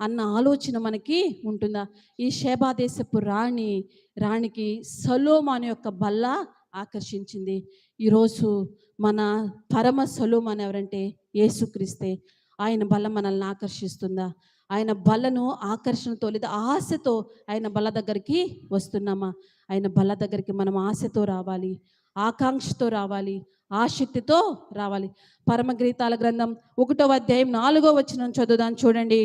అన్న ఆలోచన మనకి ఉంటుందా? ఈ షేబా దేశపు రాణికి సొలొమోను యొక్క బల్ల ఆకర్షించింది. ఈరోజు మన పరమ సొలొమోను ఎవరంటే యేసుక్రీస్తే. ఆయన బల్ల మనల్ని ఆకర్షిస్తుందా? ఆయన బలను ఆకర్షణతో లేదా ఆశతో ఆయన బల్ల దగ్గరికి వస్తున్నామా? ఆయన బల్ల దగ్గరికి మనం ఆశతో రావాలి, ఆకాంక్షతో రావాలి, ఆసక్తితో రావాలి. పరమగీతాల గ్రంథం 1వ అధ్యాయం 4వ వచనం చదువుదాం చూడండి.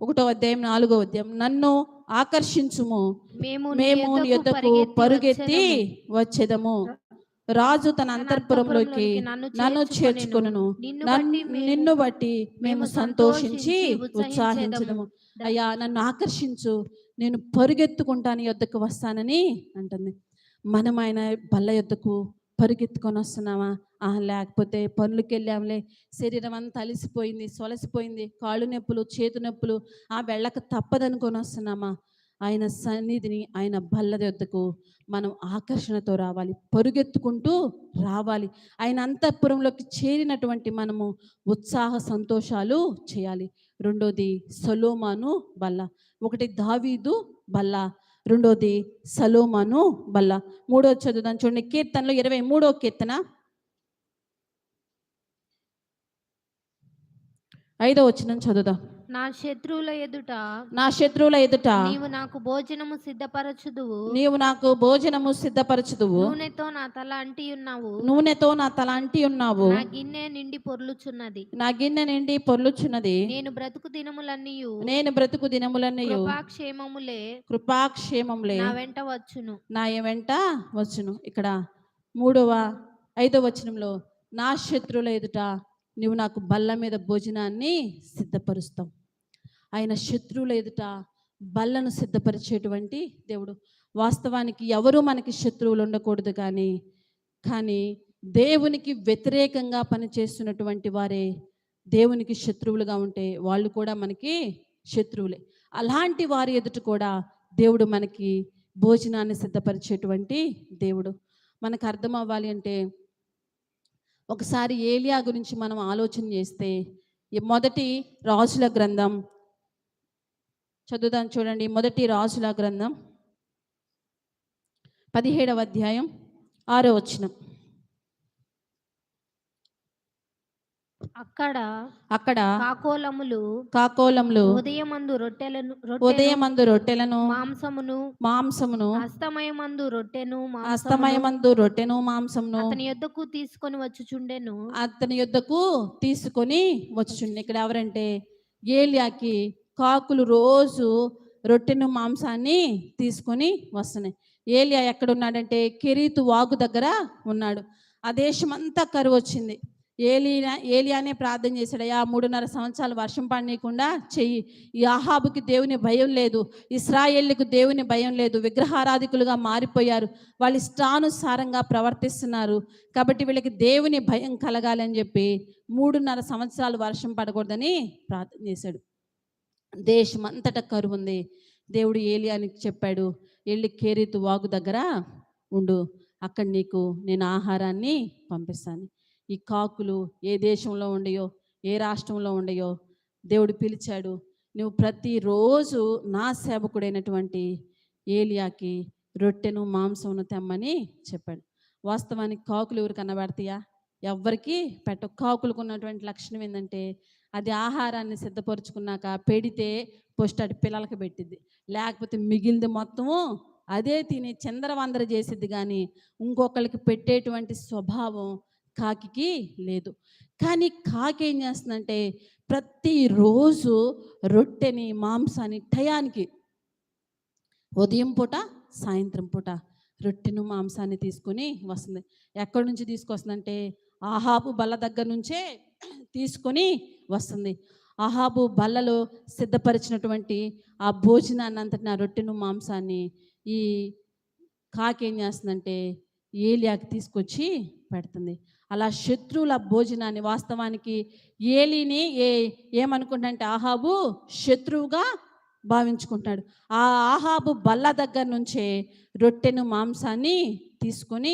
1వ అధ్యాయం 4వ వచనం, నన్ను ఆకర్షించుము, మేము నీ యొద్దకు పరుగెత్తి వచ్చెదము. రాజు తన అంతఃపురంలోకి నన్ను చేర్చుకొనును, నిన్ను బట్టి మేము సంతోషించి ఉత్సాహించదము. అయ్యా, నన్ను ఆకర్షించు, నేను పరుగెత్తుకుంటాను యొద్దకు వస్తానని అంటుంది. మనం ఆయన బల్ల యొద్దకు పరుగెత్తుకొని వస్తున్నామా? లేకపోతే పనులకి వెళ్ళాంలే, శరీరం అంతా అలిసిపోయింది, సొలసిపోయింది, కాళ్ళు నొప్పులు, చేతు నొప్పులు, వెళ్ళక తప్పదనుకొని వస్తున్నామా? ఆయన సన్నిధిని, ఆయన బల్ల యొద్దకు మనం ఆకర్షణతో రావాలి, పరుగెత్తుకుంటూ రావాలి. ఆయన అంతఃపురంలోకి చేరినటువంటి మనము ఉత్సాహ సంతోషాలు చేయాలి. రెండోది సొలొమోను బల్ల. ఒకటి దావీదు బల్ల, రెండోది సొలొమోను బల్ల. మూడోది చదువుదాం చూడండి, కీర్తనలు 23వ కీర్తన 5వ వచనం చదువుదాం. నా శత్రువుల ఎదుట నీవు నాకు భోజనము సిద్ధపరచుదువు. నూనెతో నా తల అంటి ఉన్నావు. నా గిన్నె నిండి పొర్లుచున్నది. నేను బ్రతుకు దినములన్నీయు కృపాక్షేమములే నా వెంట వచ్చును. ఇక్కడ 5వ వచనంలో, నా శత్రువుల ఎదుట నువ్వు నాకు బల్ల మీద భోజనాన్ని సిద్ధపరుస్తావు. ఆయన శత్రువుల ఎదుట బల్లను సిద్ధపరిచేటువంటి దేవుడు. వాస్తవానికి ఎవరు మనకి శత్రువులు ఉండకూడదు, కానీ దేవునికి వ్యతిరేకంగా పనిచేస్తున్నటువంటి వారే దేవునికి శత్రువులుగా ఉంటే వాళ్ళు కూడా మనకి శత్రువులే. అలాంటి వారి ఎదుట కూడా దేవుడు మనకి భోజనాన్ని సిద్ధపరిచేటువంటి దేవుడు. మనకు అర్థం అవ్వాలి అంటే, ఒకసారి ఏలియా గురించి మనం ఆలోచన చేస్తే, మొదటి రాజుల గ్రంథం చదువుదాం చూడండి. మొదటి రాజుల గ్రంథం 17వ అధ్యాయం 6వ వచనం. అక్కడ కాకోలములు ఉదయమందు రొట్టెలను మాంసమును అస్తమయమందు రొట్టెను మాంసమును అతని యొద్దకు తీసుకొని వచ్చుచుండే. ఇక్కడ ఎవరంటే ఏలియాకి కాకులు రోజు రొట్టెను మాంసాన్ని తీసుకొని వస్తున్నాయి. ఏలియా ఎక్కడున్నాడంటే కెరీతు వాగు దగ్గర ఉన్నాడు. ఆ దేశం అంతా కరువు వచ్చింది. ఏలియానే ప్రార్థన చేశాడు, 3.5 సంవత్సరాలు వర్షం పడనీయకుండా చెయ్యి. ఈ ఆహాబుకి దేవుని భయం లేదు, ఇశ్రాయేలుకు దేవుని భయం లేదు, విగ్రహారాధికులుగా మారిపోయారు, వాళ్ళు ఇష్టానుసారంగా ప్రవర్తిస్తున్నారు, కాబట్టి వీళ్ళకి దేవుని భయం కలగాలి అని చెప్పి 3.5 సంవత్సరాలు వర్షం పడకూడదని ప్రార్థన చేశాడు. దేశం అంతటా కరువు ఉంది. దేవుడు ఏలియానికి చెప్పాడు, వెళ్ళి కెరీతు వాగు దగ్గర ఉండు, అక్కడ నీకు నేను ఆహారాన్ని పంపిస్తాను. ఈ కాకులు ఏ దేశంలో ఉండయో, ఏ రాష్ట్రంలో ఉండయో దేవుడు పిలిచాడు, నువ్వు ప్రతిరోజు నా సేవకుడైనటువంటి ఏలియాకి రొట్టెను మాంసమును తెమ్మని చెప్పాడు. వాస్తవానికి కాకులు ఎవరు కనబడతాయా? ఎవ్వరికి కాకులకు ఉన్నటువంటి లక్షణం ఏంటంటే, అది ఆహారాన్ని సిద్ధపరుచుకున్నాక పెడితే పొస్టాటి పిల్లలకి పెట్టిద్ది, లేకపోతే మిగిలింది మొత్తము అదే తిని చిందరవందర చేసిద్ది, కానీ ఇంకొకరికి పెట్టేటువంటి స్వభావం కాకి లేదు. కానీ కాకి ఏం చేస్తుందంటే, ప్రతిరోజు రొట్టెని మాంసాన్ని టయానికి, ఉదయం పూట సాయంత్రం పూట రొట్టెను మాంసాన్ని తీసుకొని వస్తుంది. ఎక్కడి నుంచి తీసుకొస్తుందంటే ఆహాబు బల్ల దగ్గర నుంచే తీసుకొని వస్తుంది. ఆహాబు బల్లలో సిద్ధపరిచినటువంటి ఆ భోజనాన్ని అంతటి, ఆ రొట్టెను మాంసాన్ని ఈ కాకి ఏం చేస్తుందంటే ఏలియాకి తీసుకొచ్చి పెడుతుంది. అలా శత్రువుల భోజనాన్ని, వాస్తవానికి ఏలీని ఏమనుకుంటాడంటే ఆహాబు శత్రువుగా భావించుకుంటాడు. ఆ ఆహాబు బల్ల దగ్గర నుంచే రొట్టెను మాంసాన్ని తీసుకొని